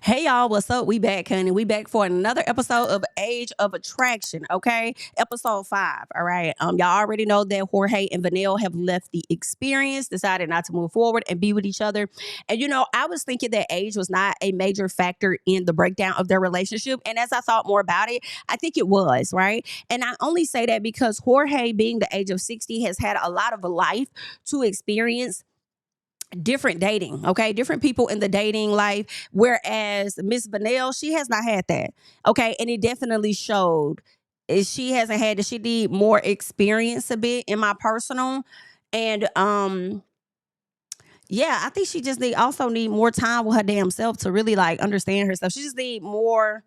Hey y'all, what's up? We back, honey. We back for another episode of Age of Attraction, okay? Episode 5. All right. Y'all already know that Jorge and Vanel have left the experience, decided not to move forward and be with each other. And I was thinking that age was not a major factor in the breakdown of their relationship. And as I thought more about it, I think it was, right? And I only say that because Jorge, being the age of 60, has had a lot of life to experience different dating, okay? Different people in the dating life. Whereas Miss Vanel, she has not had that, okay? And it definitely showed. She hasn't had that. She need more experience a bit in my personal. And yeah, I think she just also need more time with her damn self to really like understand herself. She just need more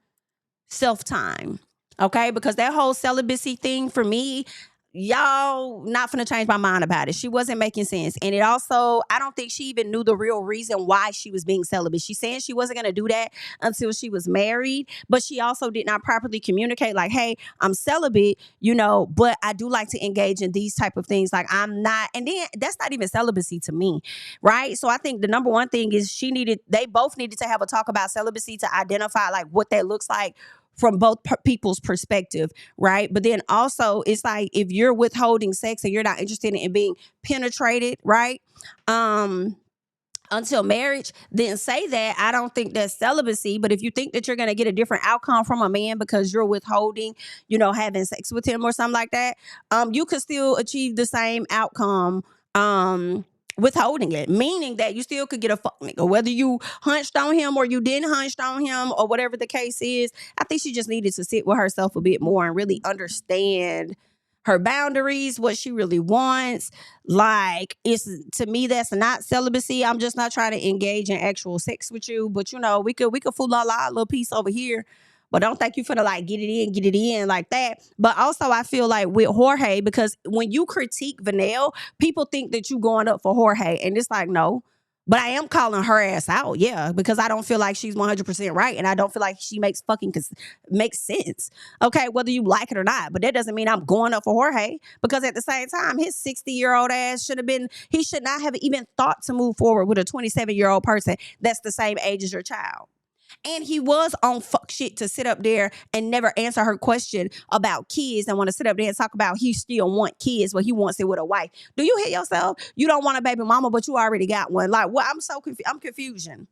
self time. Okay, because that whole celibacy thing for me, y'all not finna change my mind about it. She wasn't making sense. And it also, I don't think she even knew the real reason why she was being celibate. She's saying she wasn't gonna do that until she was married, but she also did not properly communicate, like, hey, I'm celibate, but I do like to engage in these type of things. Like I'm not, and then that's not even celibacy to me, right? So I think the number one thing is they both needed to have a talk about celibacy to identify like what that looks like from both people's perspective, right? But then also it's like if you're withholding sex and you're not interested in being penetrated, right? Until marriage, then say that. I don't think that's celibacy. But if you think that you're going to get a different outcome from a man because you're withholding, having sex with him or something like that, you could still achieve the same outcome. Withholding it, meaning that you still could get a fuck nigga, whether you hunched on him or you didn't hunched on him or whatever the case is. I think she just needed to sit with herself a bit more and really understand her boundaries, what she really wants. Like, it's to me, that's not celibacy. I'm just not trying to engage in actual sex with you, but we could fool a little piece over here. But don't think you finna like get it in like that. But also I feel like with Jorge, because when you critique Vanel, people think that you going up for Jorge. And it's like, no. But I am calling her ass out, yeah, because I don't feel like she's 100% right. And I don't feel like she makes sense. Okay, whether you like it or not. But that doesn't mean I'm going up for Jorge. Because at the same time, his 60-year-old ass he should not have even thought to move forward with a 27-year-old person that's the same age as your child. And he was on fuck shit to sit up there and never answer her question about kids and want to sit up there and talk about he still want kids, but he wants it with a wife. Do you hear yourself? You don't want a baby mama, but you already got one. Like, what? I'm so confused. I'm confusion.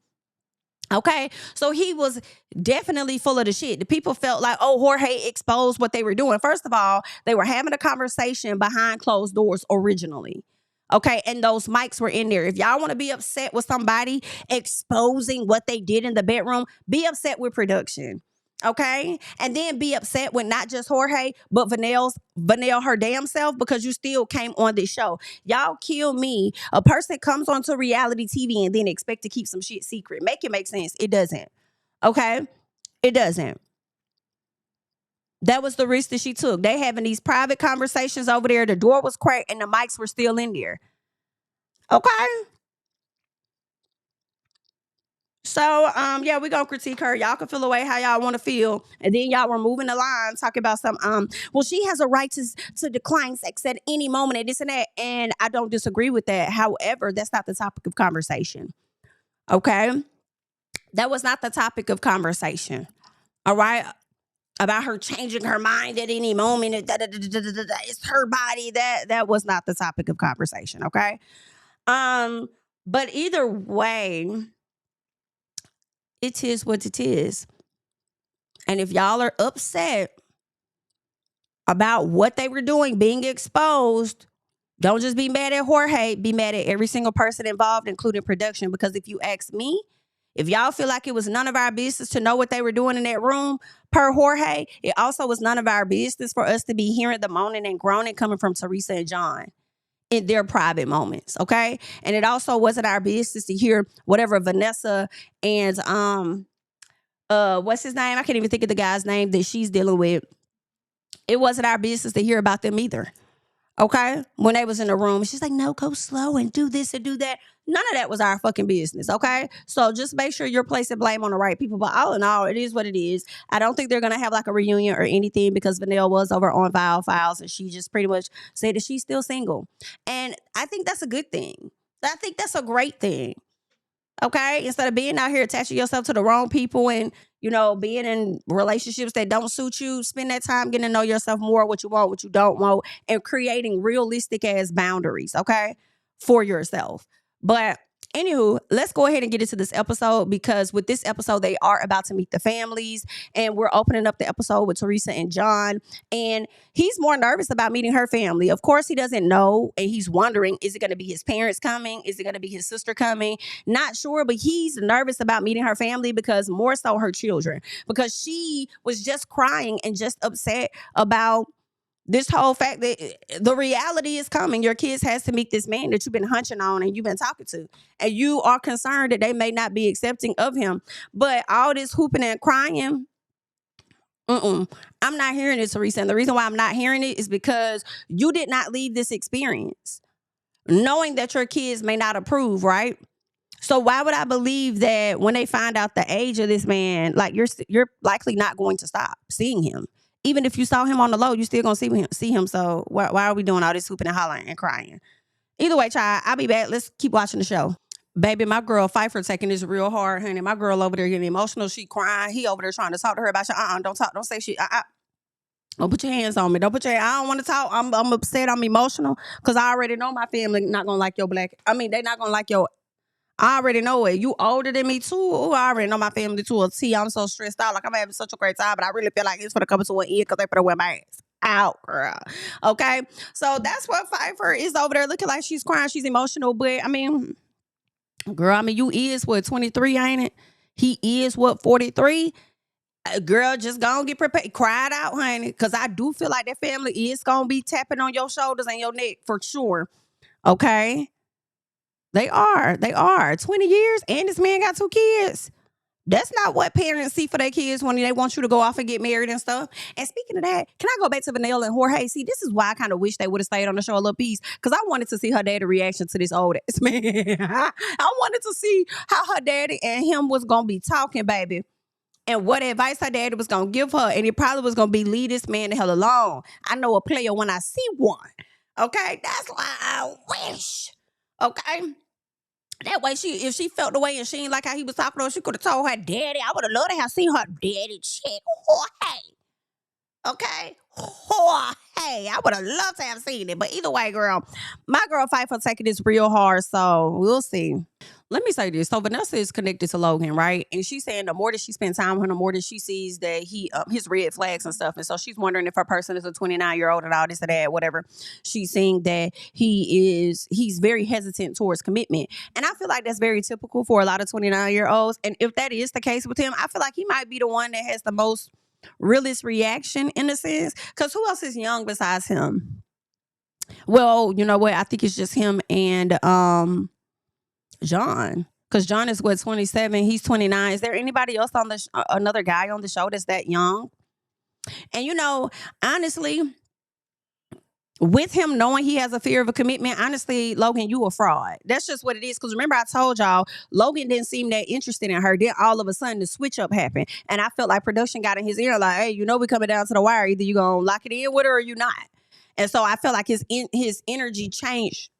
Okay, so he was definitely full of the shit. The people felt like, oh, Jorge exposed what they were doing. First of all, they were having a conversation behind closed doors originally. Okay, and those mics were in there. If y'all want to be upset with somebody exposing what they did in the bedroom, be upset with production. Okay, and then be upset with not just Jorge, but Vanel her damn self, because you still came on this show. Y'all kill me. A person comes onto reality TV and then expect to keep some shit secret. Make it make sense. It doesn't. Okay, it doesn't. That was the risk that she took. They having these private conversations over there. The door was cracked and the mics were still in there. Okay. So, yeah, we're gonna critique her. Y'all can feel away how y'all want to feel. And then y'all were moving the line, talking about some, well, she has a right to decline sex at any moment and this and that. And I don't disagree with that. However, that's not the topic of conversation. Okay. That was not the topic of conversation. All right. About her changing her mind at any moment. It's her body. That was not the topic of conversation. Okay. But either way, it is what it is. And if y'all are upset about what they were doing, being exposed, don't just be mad at Jorge, be mad at every single person involved, including production. Because if you ask me, if y'all feel like it was none of our business to know what they were doing in that room, per Jorge, it also was none of our business for us to be hearing the moaning and groaning coming from Teresa and John in their private moments, okay? And it also wasn't our business to hear whatever Vanessa and what's his name? I can't even think of the guy's name that she's dealing with. It wasn't our business to hear about them either. Okay? When they was in the room, she's like, no, go slow and do this and do that. None of that was our fucking business, okay? So just make sure you're placing blame on the right people. But all in all, it is what it is. I don't think they're going to have like a reunion or anything because Vanel was over on Viall Files and she just pretty much said that she's still single. And I think that's a good thing. I think that's a great thing. Okay, instead of being out here attaching yourself to the wrong people and being in relationships that don't suit you, spend that time getting to know yourself more, what you want, what you don't want, and creating realistic ass boundaries, okay, for yourself. But anywho, let's go ahead and get into this episode, because with this episode, they are about to meet the families, and we're opening up the episode with Teresa and John, and he's more nervous about meeting her family. Of course, he doesn't know, and he's wondering, is it going to be his parents coming? Is it going to be his sister coming? Not sure, but he's nervous about meeting her family, because more so her children, because she was just crying and just upset about this whole fact that the reality is coming. Your kids has to meet this man that you've been hunching on and you've been talking to, and you are concerned that they may not be accepting of him. But all this hooping and crying, I'm not hearing it, Teresa. And the reason why I'm not hearing it is because you did not leave this experience knowing that your kids may not approve, right? So why would I believe that when they find out the age of this man, like you're likely not going to stop seeing him? Even if you saw him on the low, you still gonna see him. So why are we doing all this hooping and hollering and crying? Either way, child, I'll be back. Let's keep watching the show. Baby, my girl Fifer taking this real hard, honey. My girl over there getting emotional. She crying. He over there trying to talk to her about don't talk, don't say shit. Don't put your hands on me. I don't want to talk. I'm upset. I'm emotional because I already know my family not gonna like your they not gonna like your. I already know it. You older than me too. Ooh, I already know my family to a T. I'm so stressed out. Like, I'm having such a great time, but I really feel like it's for the come to an end because they for the wear my ass out, girl. Okay, so that's what Fifer is over there looking like. She's crying. She's emotional, but girl, you is what, 23, ain't it? He is what, 43. Girl, just go and get prepared. Cry it out, honey, because I do feel like that family is gonna be tapping on your shoulders and your neck for sure. Okay. They are. 20 years, and this man got 2 kids. That's not what parents see for their kids when they want you to go off and get married and stuff. And speaking of that, can I go back to Vanel and Jorge? See, this is why I kind of wish they would have stayed on the show a little piece, because I wanted to see her daddy reaction to this old ass man. I wanted to see how her daddy and him was going to be talking, baby, and what advice her daddy was going to give her. And it probably was going to be, leave this man the hell alone. I know a player when I see one. Okay? That's why I wish. Okay? That way, if she felt the way and she ain't like how he was talking to her, she could have told her daddy. I would have loved to have seen her daddy check Jorge. Okay? Jorge. I would have loved to have seen it. But either way, girl, my girl fight for taking this real hard, so we'll see. Let me say this. So Vanessa is connected to Logan, right? And she's saying the more that she spends time with him, the more that she sees that he his red flags and stuff. And so she's wondering if her person is a 29-year-old and all this and that, whatever. She's seeing that he's very hesitant towards commitment. And I feel like that's very typical for a lot of 29-year-olds. And if that is the case with him, I feel like he might be the one that has the most realist reaction in a sense. Because who else is young besides him? Well, you know what? I think it's just him and John, because John is what, 27, he's 29. Is there anybody else on the another guy on the show that's that young? And honestly, with him knowing he has a fear of a commitment, honestly, Logan, you a fraud. That's just what it is. Because remember, I told y'all Logan didn't seem that interested in her. Then all of a sudden the switch up happened, and I felt like production got in his ear like, hey, we coming down to the wire. Either you gonna lock it in with her or you not. And so I felt like his energy changed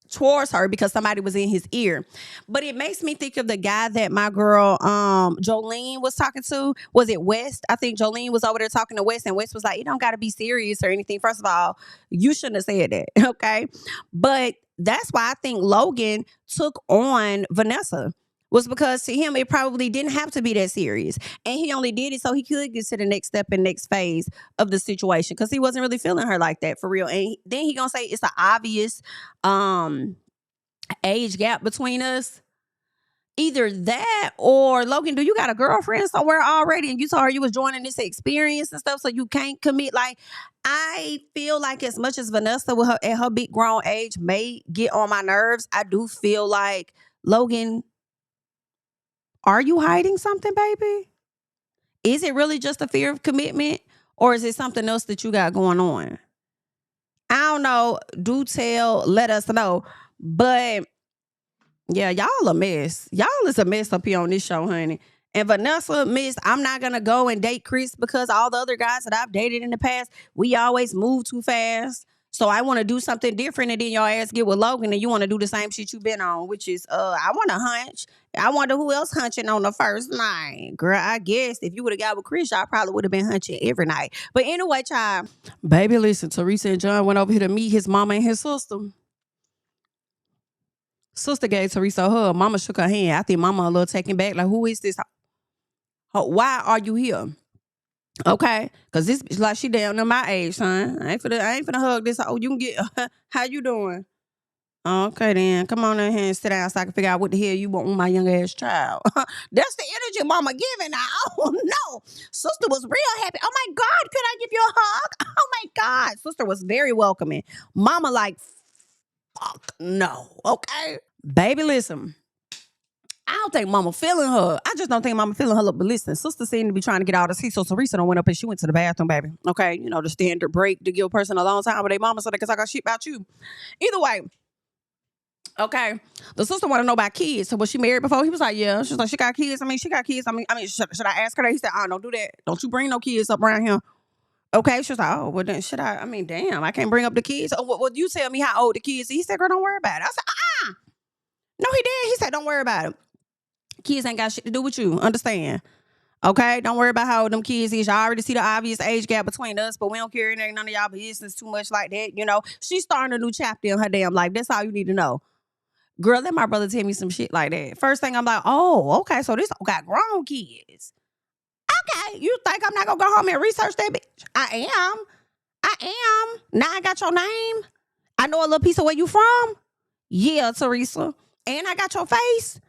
towards her because somebody was in his ear. But it makes me think of the guy that my girl Jolene was talking to. Was it West? I think Jolene was over there talking to West, and West was like, you don't got to be serious or anything. First of all, you shouldn't have said that. Okay. But that's why I think Logan took on Vanessa, was because to him, it probably didn't have to be that serious. And he only did it so he could get to the next step and next phase of the situation, because he wasn't really feeling her like that for real. And then he gonna say it's an obvious age gap between us. Either that or, Logan, do you got a girlfriend somewhere already and you told her you was joining this experience and stuff so you can't commit? Like, I feel like as much as Vanessa with her at her big grown age may get on my nerves, I do feel like, Logan, are you hiding something, baby? Is it really just a fear of commitment, or is it something else that you got going on? I don't know. Do tell, let us know. But yeah, y'all a mess. Y'all is a mess up here on this show, honey. And Vanessa, miss, I'm not going to go and date Chris because all the other guys that I've dated in the past, we always move too fast. So I want to do something different, and then your ass get with Logan and you want to do the same shit you been on, which is I want to hunch. I wonder who else hunching on the first night. Girl, I guess if you would have got with Chris, y'all probably would have been hunching every night. But anyway, child. Baby, listen, Teresa and John went over here to meet his mama and his sister. Sister gave Teresa a hug. Mama shook her hand. I think mama a little taken back. Like, who is this? Why are you here? Okay, because this bitch like she down to my age, son. I ain't finna hug this. Oh, you can get. How you doing? Okay, then come on in here and sit down so I can figure out what the hell you want with my young ass child. That's the energy mama giving now. Oh no, sister was real happy. Oh my God, could I give you a hug? Oh my God, sister was very welcoming. Mama like, fuck no. Okay, baby, listen. I don't think mama feeling her. I just don't think mama feeling her. But listen, sister seemed to be trying to get out of the seat. So Teresa done went up and she went to the bathroom, baby. Okay, you know, the standard break to give a person a long time with their mama so they can talk a shit about you. Either way, okay, the sister want to know about kids. So was she married before? He was like, yeah. She's like, she got kids. She got kids. Should I ask her that? He said, don't do that. Don't you bring no kids up around here. Okay, she was like, oh, well then should I? Damn, I can't bring up the kids. Oh, well, you tell me how old the kids are. He said, girl, don't worry about it. I said, no, he did. He said, don't worry about it. Kids ain't got shit to do with you. Understand? Okay? Don't worry about how old them kids is. Y'all already see the obvious age gap between us, but we don't care. It ain't none of y'all business too much like that. You know, she's starting a new chapter in her damn life. That's all you need to know. Girl, let my brother tell me some shit like that. First thing I'm like, oh, okay, so this got grown kids. Okay, you think I'm not gonna go home and research that bitch? I am. Now I got your name. I know a little piece of where you from. Yeah, Teresa. And I got your face.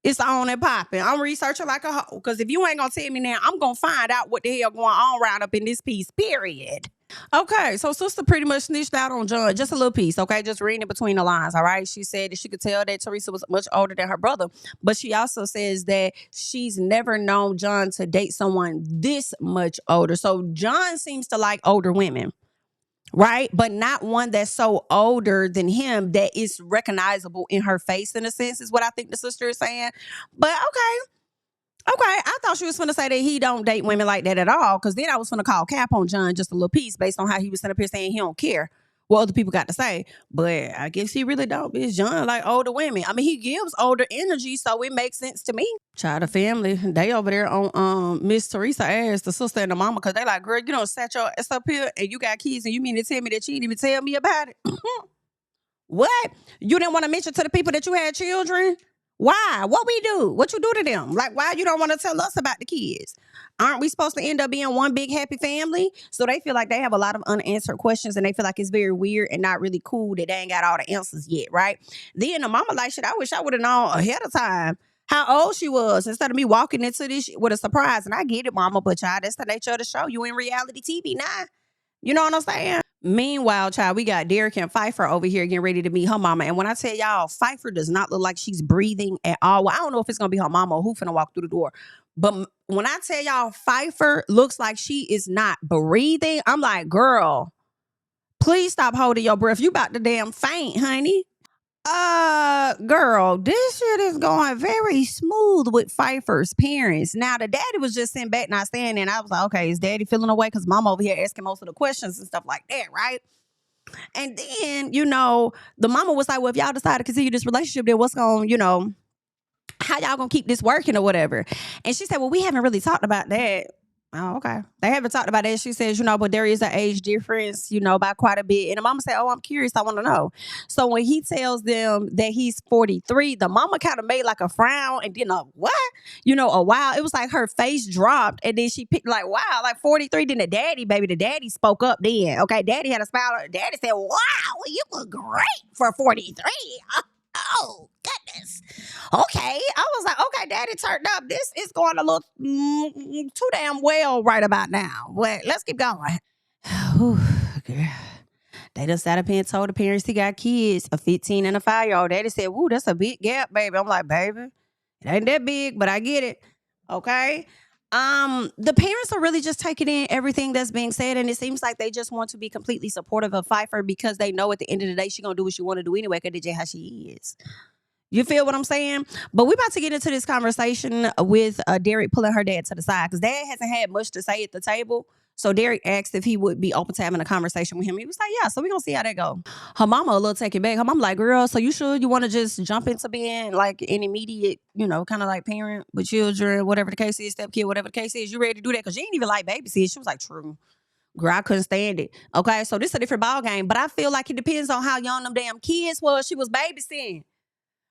It's on and popping. I'm researching like a hoe. Because if you ain't going to tell me now, I'm going to find out what the hell going on right up in this piece, period. Okay, so sister pretty much snitched out on John. Just a little piece, okay? Just reading it between the lines, all right? She said that she could tell that Teresa was much older than her brother. But she also says that she's never known John to date someone this much older. So John seems to like older women. Right? But not one that's so older than him that is recognizable in her face, in a sense, is what I think the sister is saying. But okay. I thought she was going to say that he don't date women like that at all. Because then I was going to call cap on John just a little piece based on how he was sitting up here saying he don't care what other people got to say. But I guess he really don't. Bitch, John like older women. He gives older energy, so it makes sense to me. Child of family, they over there on Miss Teresa ass, the sister and the mama, because they like, girl, you don't sat your ass up here and you got kids and you mean to tell me that you didn't even tell me about it? What? You didn't want to mention to the people that you had children? Why? What we do? What you do to them? Like, why you don't want to tell us about the kids? Aren't we supposed to end up being one big happy family? So they feel like they have a lot of unanswered questions and they feel like it's very weird and not really cool that they ain't got all the answers yet, right? Then the mama like, shit, I wish I would have known ahead of time how old she was instead of me walking into this with a surprise. And I get it, mama, but child, that's the nature of the show. You in reality TV now. You know what I'm saying? Meanwhile, child, we got Dererick and Fifer over here getting ready to meet her mama. And when I tell y'all, Fifer does not look like she's breathing at all. Well, I don't know if it's going to be her mama or who finna walk through the door. But when I tell y'all, Fifer looks like she is not breathing, I'm like, girl, please stop holding your breath. You about to damn faint, honey. Girl, this shit is going very smooth with Fifer's parents. Now, the daddy was just sitting back, not staying there. And I was like, okay, is daddy feeling away? Because mom over here asking most of the questions and stuff like that, right? And then, the mama was like, well, if y'all decide to continue this relationship, then what's going, how y'all gonna keep this working or whatever? And she said, well, we haven't really talked about that. Oh, okay. They haven't talked about that. She says, but there is an age difference, by quite a bit. And the mama said, oh, I'm curious. I want to know. So when he tells them that he's 43, the mama kind of made like a frown and then a what? A wow. It was like her face dropped and then she picked like, wow, like 43. Then the daddy spoke up then. Okay. Daddy had a smile. Daddy said, wow, you look great for 43. Oh, goodness. Okay. I was like, okay, daddy turned up. This is going a little too damn well right about now. But let's keep going. Girl. They just sat up here and told the parents he got kids, a 15 and a 5-year-old. Daddy said, woo, that's a big gap, baby. I'm like, baby, it ain't that big, but I get it. Okay. The parents are really just taking in everything that's being said, and it seems like they just want to be completely supportive of Fifer because they know at the end of the day she's gonna do what she want to do anyway because that's just how she is. You feel what I'm saying? But we're about to get into this conversation with Dererick pulling her dad to the side because dad hasn't had much to say at the table. So Derrick asked if he would be open to having a conversation with him. He was like, yeah, so we're going to see how that go. Her mama a little taken back. Her mama like, girl, so you sure you want to just jump into being like an immediate, kind of like parent with children, whatever the case is, stepkid, whatever the case is, you ready to do that? Because you ain't even like babysit. She was like, true. Girl, I couldn't stand it. Okay, so this is a different ball game. But I feel like it depends on how young them damn kids was. She was babysitting.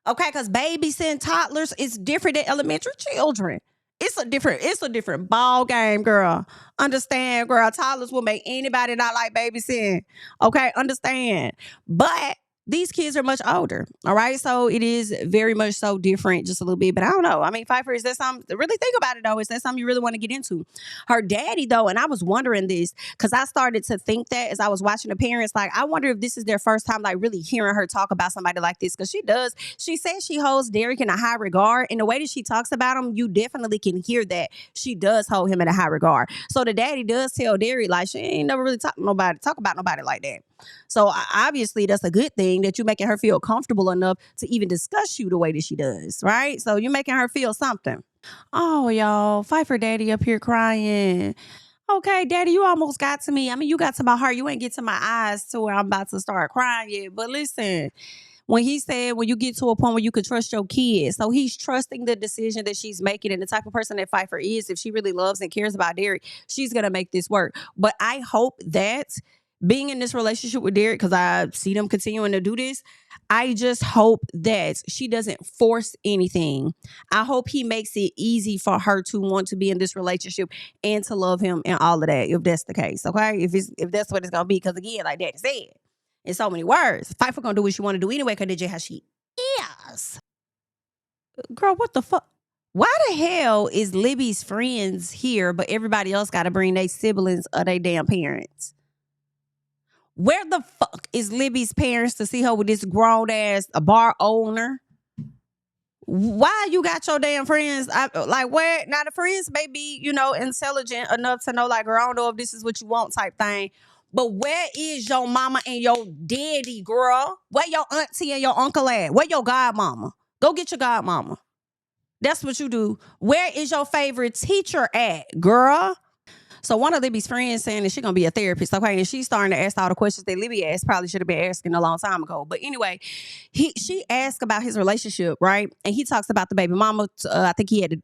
Okay, because babysitting toddlers is different than elementary children. It's a different ball game, girl. Understand, girl. Toddlers will make anybody not like babysitting. Okay, understand. But these kids are much older. All right, so it is very much so different, just a little bit. But I don't know. I mean, Fifer, is that something? Really think about it though. Is that something you really want to get into? Her daddy though, and I was wondering this because I started to think that as I was watching the parents, like I wonder if this is their first time like really hearing her talk about somebody like this, because she does. She says she holds Derrick in a high regard, and the way that she talks about him, you definitely can hear that she does hold him in a high regard. So the daddy does tell Derrick like she ain't never really talk about nobody like that. So obviously that's a good thing that you're making her feel comfortable enough to even discuss you the way that she does, right? So you're making her feel something. Oh, y'all, Fifer daddy up here crying. Okay, daddy, you almost got to me. I mean, you got to my heart. You ain't get to my eyes to where I'm about to start crying yet. But listen, when he said when you get to a point where you can trust your kids, so he's trusting the decision that she's making, and the type of person that Fifer is, if she really loves and cares about Derrick, she's going to make this work. But I hope that being in this relationship with Derrick, because I see them continuing to do this, I just hope that she doesn't force anything. I hope he makes it easy for her to want to be in this relationship and to love him and all of that, if that's the case, okay? If that's what it's going to be, because again, like Daddy said, in so many words, Fifer going to do what she want to do anyway, because that's just how she is. Girl, what the fuck? Why the hell is Libby's friends here, but everybody else got to bring their siblings or their damn parents? Where the fuck is Libby's parents to see her with this grown ass bar owner? Why you got your damn friends? Like where? Now the friends may be, intelligent enough to know like, girl, I don't know if this is what you want type thing. But where is your mama and your daddy, girl? Where your auntie and your uncle at? Where your godmama? Go get your godmama. That's what you do. Where is your favorite teacher at, girl? So one of Libby's friends saying that she's going to be a therapist, okay? And she's starting to ask all the questions that Libby asked, probably should have been asking a long time ago. But anyway, she asked about his relationship, right? And he talks about the baby mama. I think he had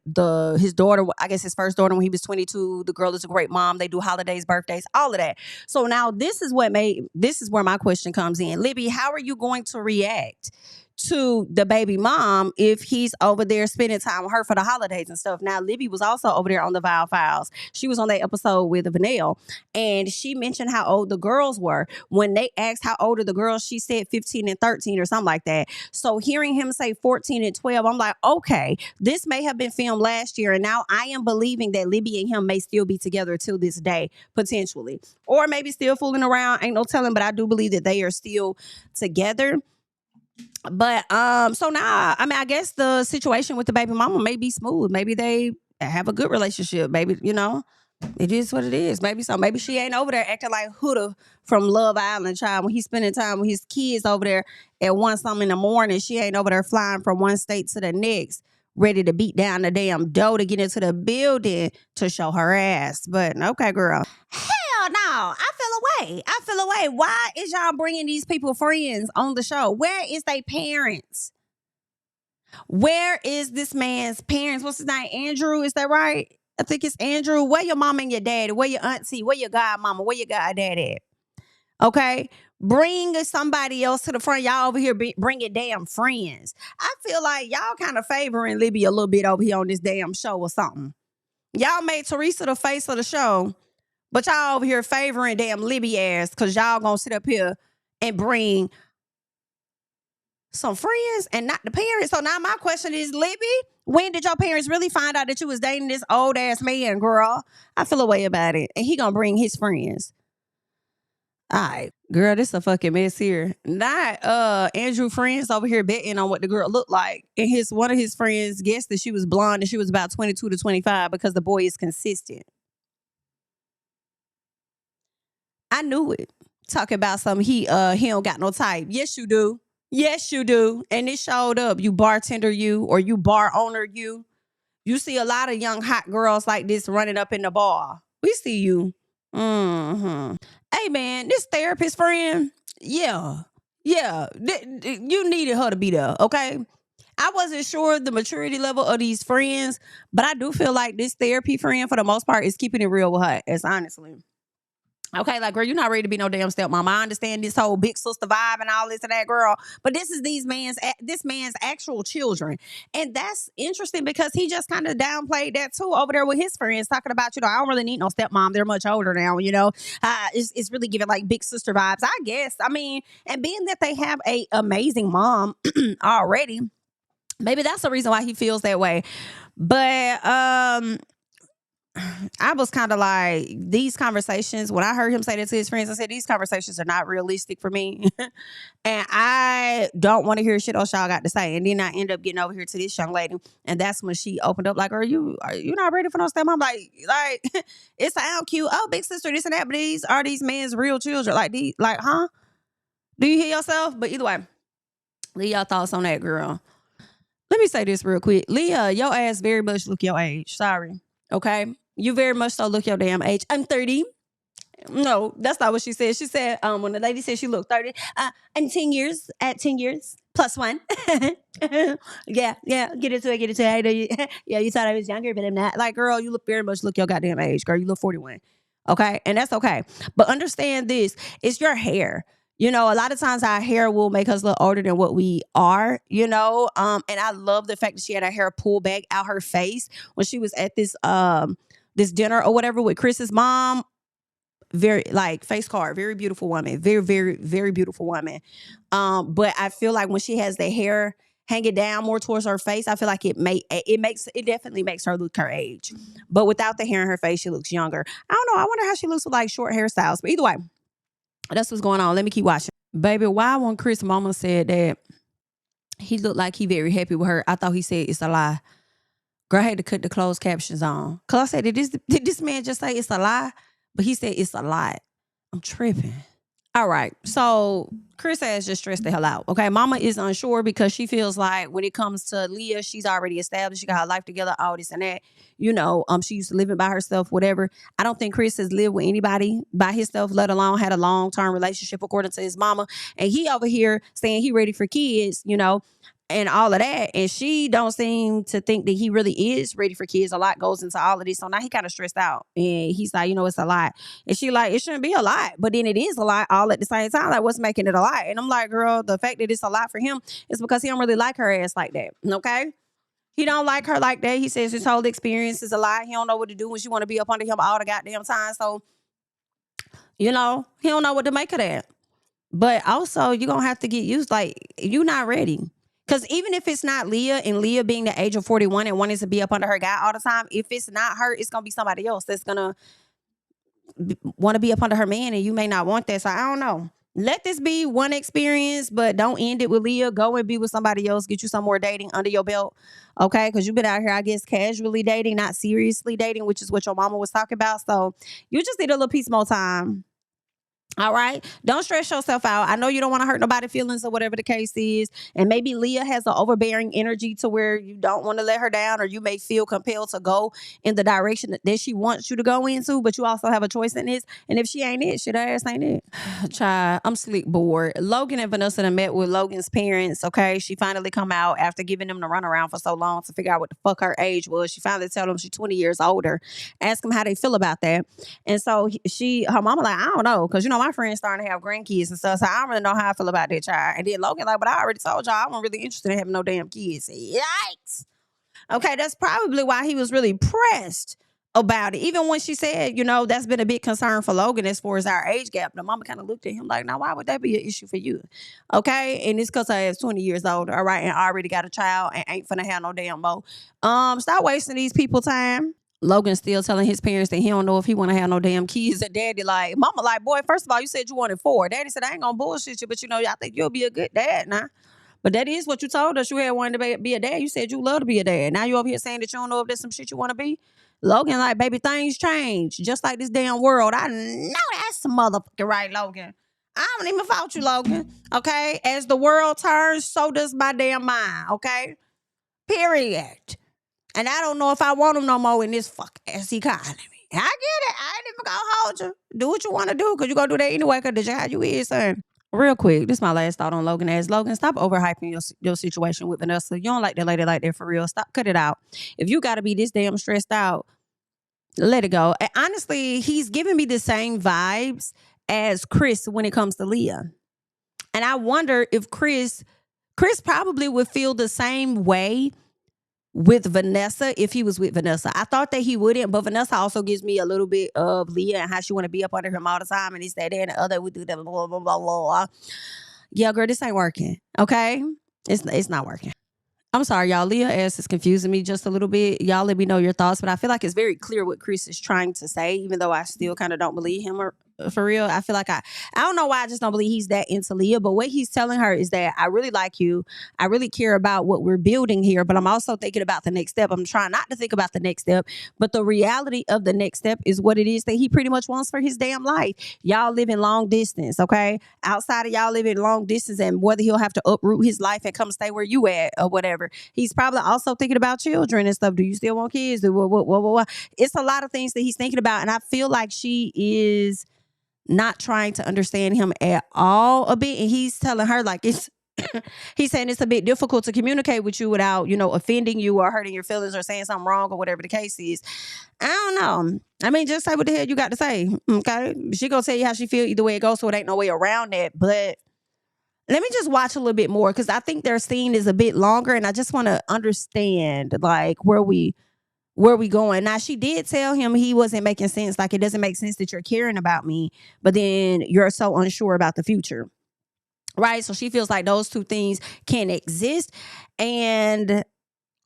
his daughter, I guess his first daughter when he was 22. The girl is a great mom. They do holidays, birthdays, all of that. So now this is where my question comes in. Libby, how are you going to react to the baby mom if he's over there spending time with her for the holidays and stuff? Now, Libby was also over there on the Viall Files. She was on that episode with Vanel, and she mentioned how old the girls were. When they asked how old are the girls, she said 15 and 13 or something like that. So hearing him say 14 and 12, I'm like, okay, this may have been filmed last year, and now I am believing that Libby and him may still be together till this day, potentially. Or maybe still fooling around, ain't no telling, but I do believe that they are still together. But so now, I mean, I guess the situation with the baby mama may be smooth. Maybe they have a good relationship. Maybe, it is what it is. Maybe so. Maybe she ain't over there acting like Huda from Love Island, child. When he's spending time with his kids over there at 1 something in the morning, she ain't over there flying from one state to the next, ready to beat down the damn door to get into the building to show her ass. But okay, girl. Hell no. I feel away. Why is y'all bringing these people friends on the show? Where is they parents? Where is this man's parents? What's his name? Andrew, is that right? I think it's Andrew. Where your mama and your daddy? Where your auntie? Where your godmama? Where your goddaddy at? Okay? Bring somebody else to the front. Y'all over here bringing damn friends. I feel like y'all kind of favoring Libby a little bit over here on this damn show or something. Y'all made Teresa the face of the show, but y'all over here favoring damn Libby ass because y'all gonna sit up here and bring some friends and not the parents. So now my question is, Libby, when did your parents really find out that you was dating this old ass man, girl? I feel a way about it. And he gonna bring his friends. All right, girl, this a fucking mess here. Not Andrew friends over here betting on what the girl looked like. And one of his friends guessed that she was blonde and she was about 22 to 25 because the boy is consistent. I knew it. Talking about something he don't got no type. Yes, you do. Yes, you do. And it showed up. You bartender you or you bar owner you. You see a lot of young hot girls like this running up in the bar. We see you. Mm-hmm. Hey man, this therapist friend, yeah. Yeah. You needed her to be there, okay? I wasn't sure the maturity level of these friends, but I do feel like this therapy friend, for the most part, is keeping it real with her, as honestly. Okay, like, girl, you're not ready to be no damn stepmom. I understand this whole big sister vibe and all this and that, girl. But this is this man's actual children. And that's interesting because he just kind of downplayed that too over there with his friends, talking about, I don't really need no stepmom. They're much older now, it's really giving like big sister vibes, I guess. I mean, and being that they have a amazing mom already, maybe that's the reason why he feels that way. But I was kind of like, these conversations, when I heard him say that to his friends, I said, these conversations are not realistic for me. And I don't want to hear shit else y'all got to say. And then I end up getting over here to this young lady. And that's when she opened up like, are you not ready for no stepmom? Like, it sound cute. Oh, big sister, this and that. But these are these men's real children. Like, huh? Do you hear yourself? But either way, leave your thoughts on that, girl. Let me say this real quick. Leah, your ass very much look your age. Sorry. Okay? You very much so look your damn age. I'm 30. No, that's not what she said. She said, when the lady said she looked 30, I'm 10 years, at 10 years, plus one. Yeah, get into it. I know you, yeah, you thought I was younger, but I'm not. Like, girl, you look very much look your goddamn age, girl. You look 41. Okay? And that's okay. But understand this, it's your hair. A lot of times our hair will make us look older than what we are, and I love the fact that she had her hair pulled back out her face when she was at this dinner or whatever with Chris's mom. Very, like, face card, very beautiful woman, very, very, very beautiful woman. But I feel like when she has the hair hanging down more towards her face, I feel like it definitely makes her look her age. But without the hair in her face, she looks younger. I don't know. I wonder how she looks with like short hairstyles. But either way, that's what's going on. Let me keep watching. Baby, why when Chris' mama said that he looked like he very happy with her, I thought he said it's a lie. Girl, I had to cut the closed captions on. Cause I said, did this man just say it's a lie? But he said it's a lie. I'm tripping. All right. So Chris has just stressed the hell out. Okay. Mama is unsure because she feels like when it comes to Leah, she's already established. She got her life together, all this and that. She used to live it by herself, whatever. I don't think Chris has lived with anybody by himself, let alone had a long-term relationship, according to his mama. And he over here saying he ready for kids, and all of that. And she don't seem to think that he really is ready for kids. A lot goes into all of this. So now he kind of stressed out. And he's like, it's a lot. And she like, it shouldn't be a lot. But then it is a lot all at the same time. Like, what's making it a lot? And I'm like, girl, the fact that it's a lot for him is because he don't really like her ass like that. Okay? He don't like her like that. He says his whole experience is a lie. He don't know what to do when she want to be up under him all the goddamn time. So, he don't know what to make of that. But also, you're going to have to get used. Like, you're not ready. Because even if it's not Leah, and Leah being the age of 41 and wanting to be up under her guy all the time, if it's not her, it's going to be somebody else that's going to want to be up under her man, and you may not want that. So I don't know. Let this be one experience, but don't end it with Leah. Go and be with somebody else. Get you some more dating under your belt, okay? Because you've been out here, I guess, casually dating, not seriously dating, which is what your mama was talking about. So you just need a little piece more time. All right. Don't stress yourself out. I know you don't want to hurt nobody's feelings or whatever the case is. And maybe Leah has an overbearing energy to where you don't want to let her down, or you may feel compelled to go in the direction that she wants you to go into, but you also have a choice in this. And if she ain't it, shit, her ass ain't it. Child, I'm sleep bored. Logan and Vanessa done met with Logan's parents, okay? She finally come out after giving them the runaround for so long to figure out what the fuck her age was. She finally tell them she's 20 years older. Ask them how they feel about that. And so her mama like, I don't know, because my friends starting to have grandkids and stuff, so I don't really know how I feel about that child. And then Logan like, but I already told y'all I wasn't really interested in having no damn kids. Yikes. Okay, that's probably why he was really pressed about it. Even when she said, that's been a big concern for Logan as far as our age gap. The mama kind of looked at him like, now why would that be an issue for you? Okay, and it's because I am 20 years older, all right, and I already got a child and ain't finna have no damn mo. Stop wasting these people time. Logan still telling his parents that he don't know if he want to have no damn kids. And daddy like, mama like, boy, first of all, you said you wanted 4. Daddy said, I ain't gonna bullshit you, but I think you'll be a good dad now. But that is what you told us. You had wanted to be a dad. You said you love to be a dad. Now you over here saying that you don't know if there's some shit you want to be. Logan like, baby, things change. Just like this damn world. I know that's the motherfucking right, Logan. I don't even fault you, Logan. Okay? As the world turns, so does my damn mind. Okay? Period. And I don't know if I want them no more in this fuck ass economy. I get it. I ain't even gonna hold you. Do what you want to do because you're gonna do that anyway because that's how you is, son. Real quick, this is my last thought on Logan. As Logan, stop overhyping your situation with Vanessa. You don't like that lady like that for real. Stop, cut it out. If you gotta be this damn stressed out, let it go. And honestly, he's giving me the same vibes as Chris when it comes to Leah. And I wonder if Chris probably would feel the same way with Vanessa if he was with Vanessa. I thought that he wouldn't, but Vanessa also gives me a little bit of Leah and how she want to be up under him all the time, and this, that, and the other. We do that, blah, blah, blah, blah. Yeah, girl, this ain't working. Okay, it's not working. I'm sorry, y'all. Leah ass is confusing me just a little bit. Y'all let me know your thoughts, but I feel like it's very clear what Chris is trying to say, even though I still kind of don't believe him or for real. I feel like I don't know why I just don't believe he's that into Leah, but what he's telling her is that I really like you. I really care about what we're building here, but I'm also thinking about the next step. I'm trying not to think about the next step, but the reality of the next step is what it is that he pretty much wants for his damn life. Y'all live in long distance, okay? Outside of y'all living long distance and whether he'll have to uproot his life and come stay where you at or whatever. He's probably also thinking about children and stuff. Do you still want kids? What? It's a lot of things that he's thinking about, and I feel like she is not trying to understand him at all a bit. And he's telling her like it's he's saying it's a bit difficult to communicate with you without, offending you or hurting your feelings or saying something wrong or whatever the case is. I don't know. I mean, just say what the hell you got to say. Okay. She gonna tell you how she feel either way it goes, so it ain't no way around that. But let me just watch a little bit more because I think their scene is a bit longer and I just want to understand like where we going. Now, she did tell him he wasn't making sense. Like, it doesn't make sense that you're caring about me, but then you're so unsure about the future. Right? So she feels like those two things can exist. And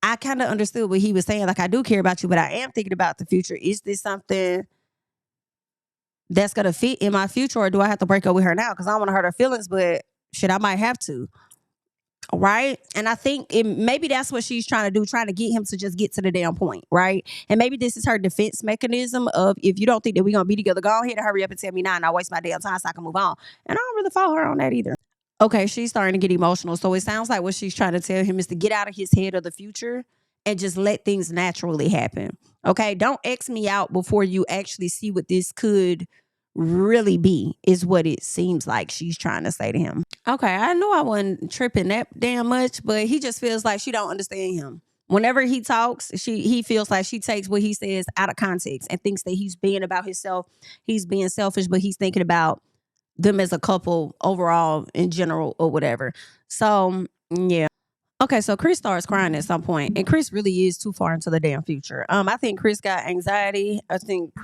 I kind of understood what he was saying. Like, I do care about you, but I am thinking about the future. Is this something that's going to fit in my future, or do I have to break up with her now? Because I don't want to hurt her feelings, but shit, I might have to. Right. And I think maybe that's what she's trying to do, trying to get him to just get to the damn point. Right. And maybe this is her defense mechanism of, if you don't think that we're going to be together, go ahead and hurry up and tell me now and I'll waste my damn time so I can move on. And I don't really fault her on that either. Okay. She's starting to get emotional. So it sounds like what she's trying to tell him is to get out of his head of the future and just let things naturally happen. Okay. Don't X me out before you actually see what this could really be, is what it seems like she's trying to say to him. Okay, I knew I wasn't tripping that damn much, but he just feels like she don't understand him. Whenever he talks, he feels like she takes what he says out of context and thinks that he's being about himself. He's being selfish, but he's thinking about them as a couple overall in general or whatever. So, yeah. Okay, so Chris starts crying at some point, and Chris really is too far into the damn future. I think Chris got anxiety. I think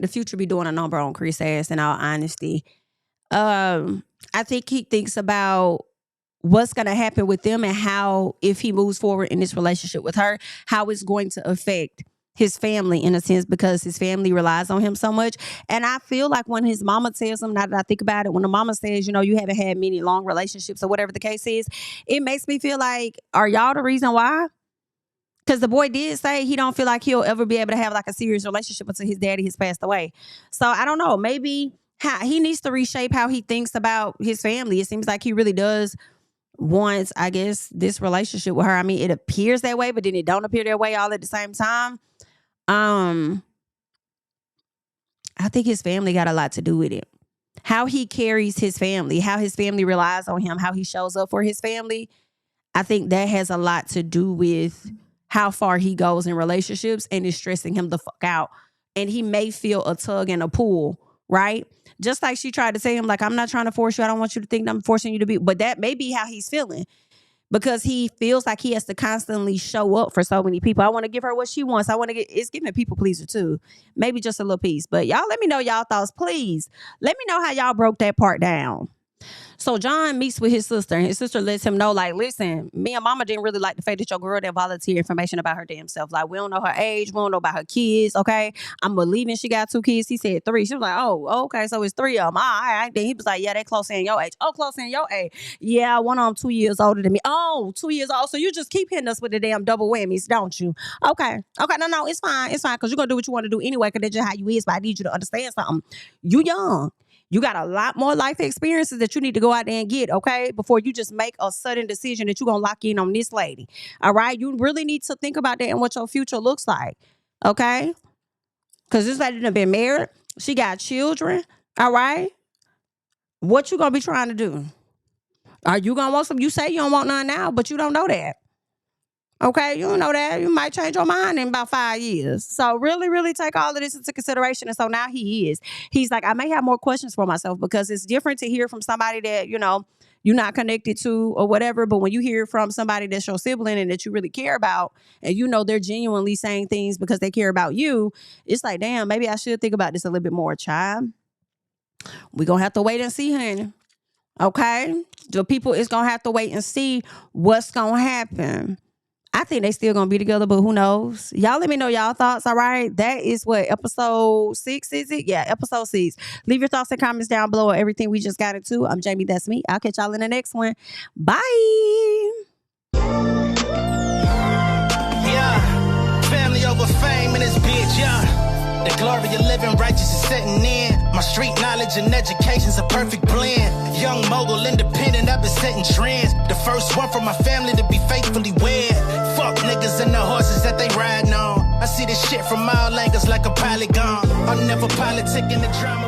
the future be doing a number on Chris' ass, in all honesty. I think he thinks about what's going to happen with them and how, if he moves forward in this relationship with her, how it's going to affect his family in a sense, because his family relies on him so much. And I feel like when his mama tells him, now that I think about it, when the mama says, you haven't had many long relationships or whatever the case is, it makes me feel like, are y'all the reason why? Because the boy did say he don't feel like he'll ever be able to have like a serious relationship until his daddy has passed away. So I don't know. Maybe he needs to reshape how he thinks about his family. It seems like he really does want, I guess, this relationship with her. I mean, it appears that way, but then it don't appear that way all at the same time. I think his family got a lot to do with it. How he carries his family, how his family relies on him, how he shows up for his family. I think that has a lot to do with how far he goes in relationships, and is stressing him the fuck out. And he may feel a tug and a pull, right? Just like she tried to say him, like, I'm not trying to force you. I don't want you to think I'm forcing you to be. But that may be how he's feeling, because he feels like he has to constantly show up for so many people. I want to give her what she wants. It's giving a people pleaser too. Maybe just a little piece. But y'all let me know y'all thoughts, please. Let me know how y'all broke that part down. So John meets with his sister, and his sister lets him know, like, listen, me and mama didn't really like the fact that your girl didn't volunteer information about her damn self. Like, we don't know her age. We don't know about her kids, okay? I'm believing she got 2 kids. He said 3. She was like, oh, okay, so it's 3 of them. All right. Then he was like, yeah, they close in your age. Oh, close in your age. Yeah, one of them 2 years older than me. Oh, 2 years old. So you just keep hitting us with the damn double whammies, don't you? Okay, no, it's fine. It's fine, because you're going to do what you want to do anyway, because that's just how you is, but I need you to understand something. You young. You got a lot more life experiences that you need to go out there and get, okay? Before you just make a sudden decision that you're going to lock in on this lady, all right? You really need to think about that and what your future looks like. Okay? Because this lady done been married. She got children. All right? What you gonna be trying to do? Are you gonna want some? You say you don't want none now, but you don't know that. Okay, you don't know that. You might change your mind in about 5 years. So really, really take all of this into consideration. And so now he's like, I may have more questions for myself, because it's different to hear from somebody that, you know, you're not connected to or whatever. But when you hear from somebody that's your sibling and that you really care about, and you know they're genuinely saying things because they care about you, it's like, damn, maybe I should think about this a little bit more, child. We're going to have to wait and see, honey. Okay? The people is going to have to wait and see what's going to happen. I think they still gonna be together, but who knows? Y'all let me know y'all thoughts, all right? That is what, episode 6, is it? Yeah, episode 6. Leave your thoughts and comments down below on everything we just got into. I'm Jamie, that's me. I'll catch y'all in the next one. Bye. Yeah, family over fame in this bitch, yeah. The glory of living righteous is setting in. My street knowledge and education's a perfect blend. Young mogul, independent, I've been setting trends. The first one from my family to be faithfully wed. Fuck niggas and the horses that they riding on. I see this shit from all angles like a polygon. I'm never politicking the drama.